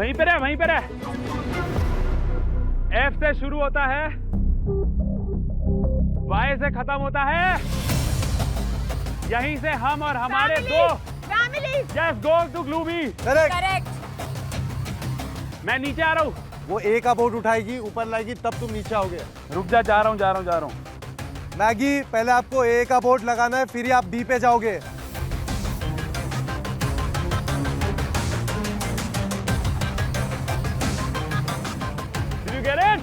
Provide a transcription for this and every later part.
वहीं पे रहे, वहीं पे रहे। F से शुरू होता है, Y से खत्म होता है। यहीं से हम और हमारे दो यस गो टू ग्लूबी। करेक्ट। मैं नीचे आ रहा हूँ। वो ए का बोर्ड उठाएगी, ऊपर लाएगी, तब तुम नीचे आओगे। रुक जा, जा रहा हूँ। मैगी, पहले आपको ए का बोर्ड लगाना है, फिर ही आप बी पे जाओगे। Did you get it?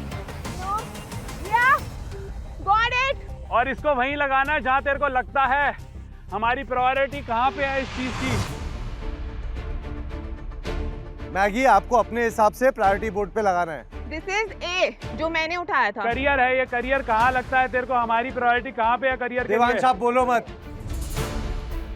और इसको वहीं लगाना है जहां तेरे को लगता है। हमारी प्रायोरिटी कहां पे है इस चीज की? मैगी, आपको अपने हिसाब से प्रायोरिटी बोर्ड पे लगाना है। दिस इज ए जो मैंने उठाया था। करियर है ये, करियर कहाँ लगता है तेरे को? हमारी प्रायोरिटी कहाँ पे है करियर के देवांश, लिए? आप बोलो मत।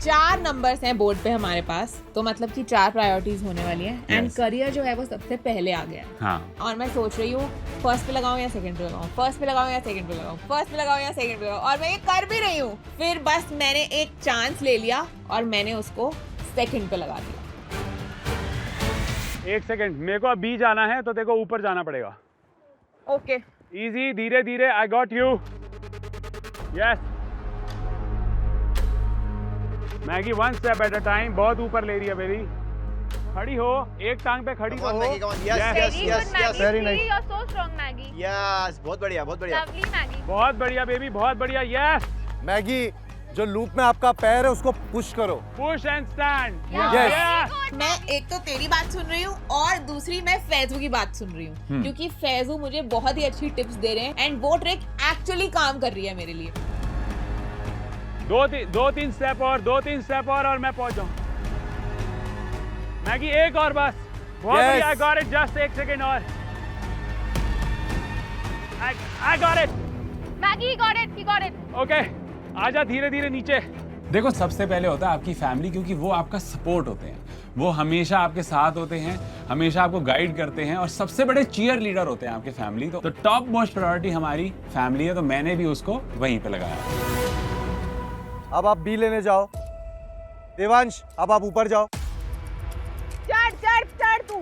4 नंबर्स हैं बोर्ड पे हमारे पास, तो मतलब कि 4 प्रायोरिटीज होने वाली है। एंड करियर जो है वो सबसे पहले आ गया। हाँ। और मैं सोच रही हूँ फर्स्ट पे लगाऊं या सेकंड पे लगाऊं, फर्स्ट पे लगाऊं या सेकंड पे लगाऊं, फर्स्ट पे लगाऊं या सेकंड पे लगाऊं, और मैं ये कर भी रही हूँ। फिर बस मैंने एक चांस ले लिया और मैंने उसको सेकंड पे लगा दिया। एक सेकंड, मेरे को अब बी जाना है तो तेरे को ऊपर जाना पड़ेगा। ओके। इजी, धीरे धीरे। I got you. Yes Maggi, 1 step at a time. बहुत ऊपर ले रही है बेबी। खड़ी हो, एक टांग पे खड़ी तो हो। Maggie, come on. Yes. Very nice. You are so strong, Maggie. Yes, बहुत बढ़िया, बहुत बढ़िया। Lovely, Maggie. बहुत बढ़िया बेबी, बहुत बढ़िया। यस मैगी, जो लूप में आपका पैर है उसको पुश करो। Push and stand. Yes. मैं एक तो तेरी बात सुन रही हूँ और दूसरी मैं फैजू की बात सुन रही हूँ, क्योंकि फैजू मुझे बहुत ही अच्छी टिप्स दे रहे हैं एंड वो ट्रिक एक्चुअली काम कर रही है मेरे लिए। 2-3 स्टेप और मैं पहुंच जाऊं। मैगी, एक और बस। बहुत Yes. बढ़िया। I got it. जस्ट एक सेकंड और। I got it. Maggie, he got it. He got it. Okay, आजा धीरे धीरे नीचे। देखो, सबसे पहले होता है आपकी फैमिली, क्योंकि वो आपका सपोर्ट होते हैं, वो हमेशा आपके साथ होते हैं, हमेशा आपको गाइड करते हैं और सबसे बड़े चीयर लीडर होते हैं आपके फैमिली। तो टॉप मोस्ट प्रायोरिटी हमारी फैमिली है, तो मैंने भी उसको वहीं पे लगाया। अब आप बी लेने जाओ। देवांश, अब आप ऊपर जाओ। चढ़ तू।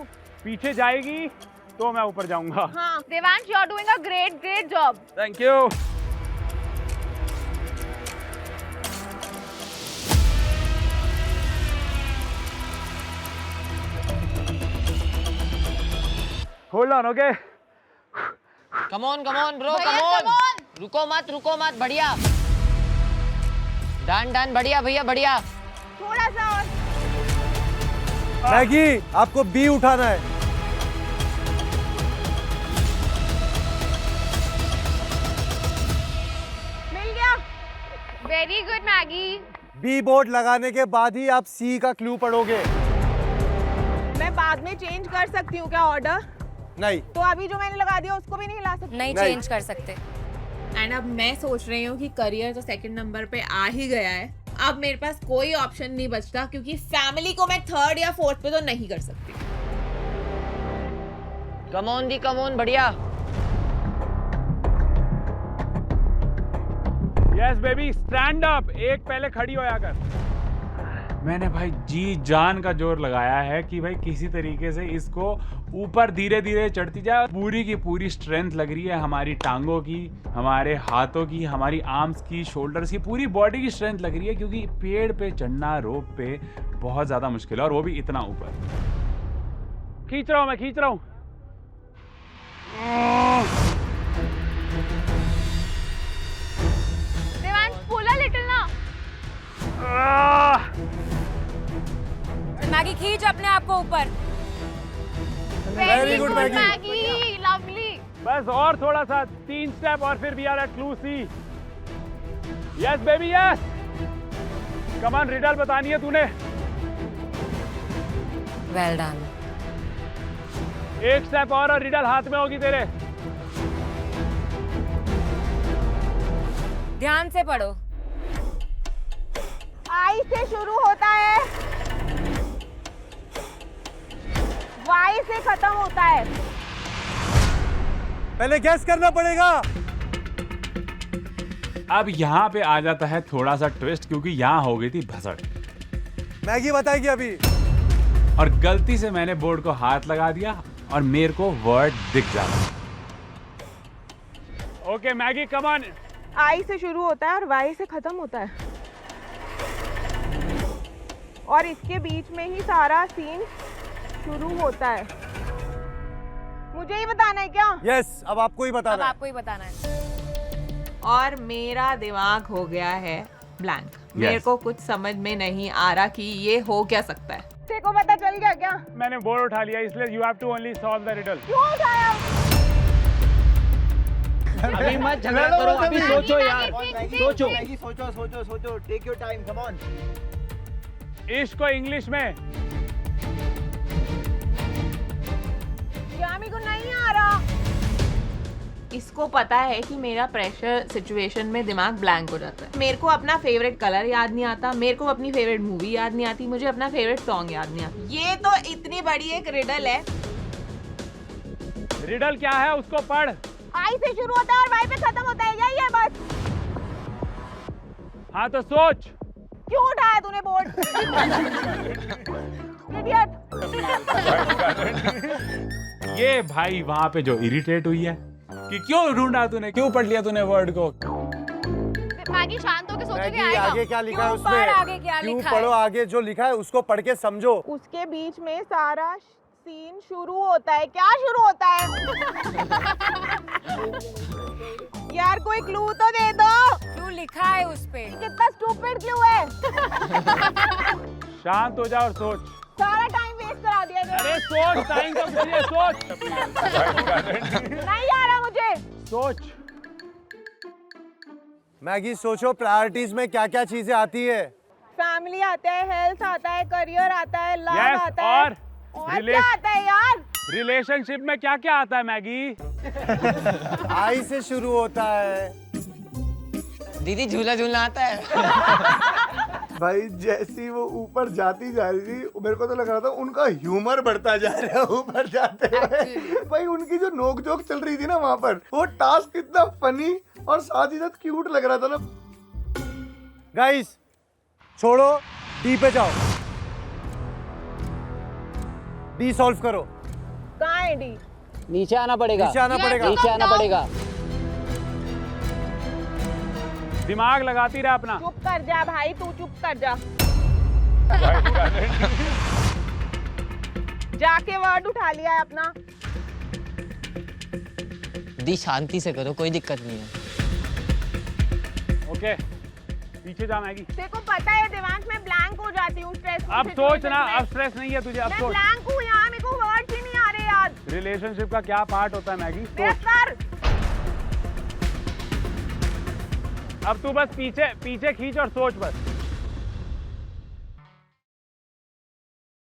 पीछे जाएगी तो मैं ऊपर जाऊंगा। हाँ। Devansh, you are doing a great job. Thank you. Hold on. Okay, come on bro, भैया, कम come ऑन। on. रुको मत, बढ़िया। डन, बढ़िया भैया, बढ़िया। थोड़ा सा और। मैगी, आपको बी उठाना है। मिल गया। Very good, Maggie. B board लगाने के बाद ही आप सी का क्लू पढ़ोगे। मैं बाद में चेंज कर सकती हूँ क्या ऑर्डर? नहीं। तो अभी जो मैंने लगा दिया उसको भी नहीं हिला सकती? नहीं चेंज कर सकते। एंड अब मैं सोच रही हूँ कि करियर तो सेकंड नंबर पे आ ही गया है, अब मेरे पास कोई ऑप्शन नहीं बचता, क्योंकि फैमिली को मैं थर्ड या फोर्थ पे तो नहीं कर सकती। कम ऑन, बढ़िया। Yes baby, stand up. एक पहले खड़ी हो जाकर। मैंने भाई जी जान का जोर लगाया है कि भाई किसी तरीके से इसको ऊपर धीरे धीरे चढ़ती जाए। पूरी की पूरी स्ट्रेंथ लग रही है हमारी टांगों की, हमारे हाथों की, हमारी आर्म्स की, शोल्डर्स की, पूरी बॉडी की स्ट्रेंथ लग रही है, क्योंकि पेड़ पे चढ़ना रोप पे बहुत ज्यादा मुश्किल है, और वो भी इतना ऊपर। खींच रहा हूं। Devansh, pull a little now. Maggi, खींच अपने आप को ऊपर। Very good, good, Maggie. Maggie. Lovely. बस और थोड़ा सा, 3 स्टेप और फिर we are at clue C. Yes baby, yes. Come on, riddle बतानी है तूने। Well done. एक स्टेप और रिडल हाथ में होगी तेरे। ध्यान से पढ़ो। आई से शुरू होता है, वाई से खत्म होता है। पहले गैस करना पड़ेगा। अब यहाँ पे आ जाता है थोड़ा सा ट्विस्ट, क्योंकि यहाँ हो गई थी भसड़। मैगी बताएगी अभी। और गलती से मैंने बोर्ड को हाथ लगा दिया और मेरे को वर्ड दिख जाता। Okay Maggie come on. I से शुरू होता है और वाई से खत्म होता है, और इसके बीच में ही सारा सीन शुरू होता है। मुझे ही बताना है क्या? यस, अब आपको ही बताना है। आपको ही बताना है। और मेरा दिमाग हो गया है ब्लैंक। मेरे को कुछ समझ में नहीं आ रहा कि ये हो क्या सकता है। तेरे को पता चल गया क्या? मैंने बोर्ड उठा लिया, इसलिए you have to only solve the riddle. क्यों उठाया? अभी मत झगड़ा करो, अभी सोचो यार, सोचो। मैगी सोचो सोचो सोचो, take your time, come on. इश्क को इंग्लिश में यामी को नहीं आ रहा। इसको पता है कि मेरा प्रेशर सिचुएशन में दिमाग ब्लैंक हो जाता है। मेरे को अपना फेवरेट कलर याद नहीं आता, मेरे को अपनी फेवरेट मूवी याद नहीं आती, मुझे अपना फेवरेट सॉन्ग याद नहीं आता। ये तो इतनी बड़ी एक रिडल है। रिडल क्या है उसको पढ़। आई से शुरू होता है और वाई पे खत्म होता है, यही है बस। हाँ तो सोच। क्यों उठाया तूने बोर्ड? इडियट। ये भाई वहां पे जो इरिटेट हुई है कि क्यों ढूंढा तूने, क्यों पढ़ लिया तूने वर्ड को। मैगी शांत होकर सोचो कि मैगी आएगा। आगे क्या लिखा है क्यों पढ़ आगे उसमें? क्या क्यों लिखा है? पढ़ो आगे जो लिखा है उसको पढ़ के समझो। उसके बीच में सारा सीन शुरू होता है। क्या शुरू होता है? यार कोई क्लू तो दे दो। क्यों लिखा है उस पे? कितना स्टूपिड क्लू है। शांत हो जा और सोच। सारा टाइम वेस्ट करा दिया इन्होंने। अरे सोच, टाइम तो मुझे सोच। नहीं आ रहा मुझे। सोच। मैगी सोचो, प्रायोरिटीज में क्या क्या चीजें आती है? फैमिली आता है, हेल्थ आता है, करियर आता है, लव Yes, आता है। और क्या आता है यार? रिलेशनशिप में क्या क्या आता है मैगी? आई से शुरू होता है। दीदी झूला झूलना आता है। भाई जैसी वो ऊपर जाती जा रही थी, मेरे को तो लग रहा था उनका ह्यूमर बढ़ता जा रहा है ऊपर जाते हुए। भाई उनकी जो नोक जोक चल रही थी ना वहां पर, वो टास्क इतना फनी और साथ ही साथ क्यूट लग रहा था ना। गाइस छोड़ो, डी पे जाओ। डी सॉल्व करो। कहाँ है डी? नीचे आना पड़ेगा, नीचे आना पड़ेगा। नीचे आना पड़ेगा। दिमाग लगाती रहा अपना। चुप कर जा भाई, तू चुप कर जा। जाके वर्ड उठा लिया है अपना। दी शांति से करो, कोई दिक्कत नहीं है। ओके पीछे जा मैगी। तेरे को पता है दिमाग में ब्लैंक हो जाती हूँ स्ट्रेस। अब सोच ना, अब स्ट्रेस नहीं है तुझे, अब मैं सोच। ब्लैंक हूँ यहाँ, मेरे को वर्ड्स ही नहीं आ रहे याद। रिलेशनशिप का क्या पार्ट होता है मैगी? मेरा सोच। सर। अब तू बस पीछे पीछे खींच और सोच बस।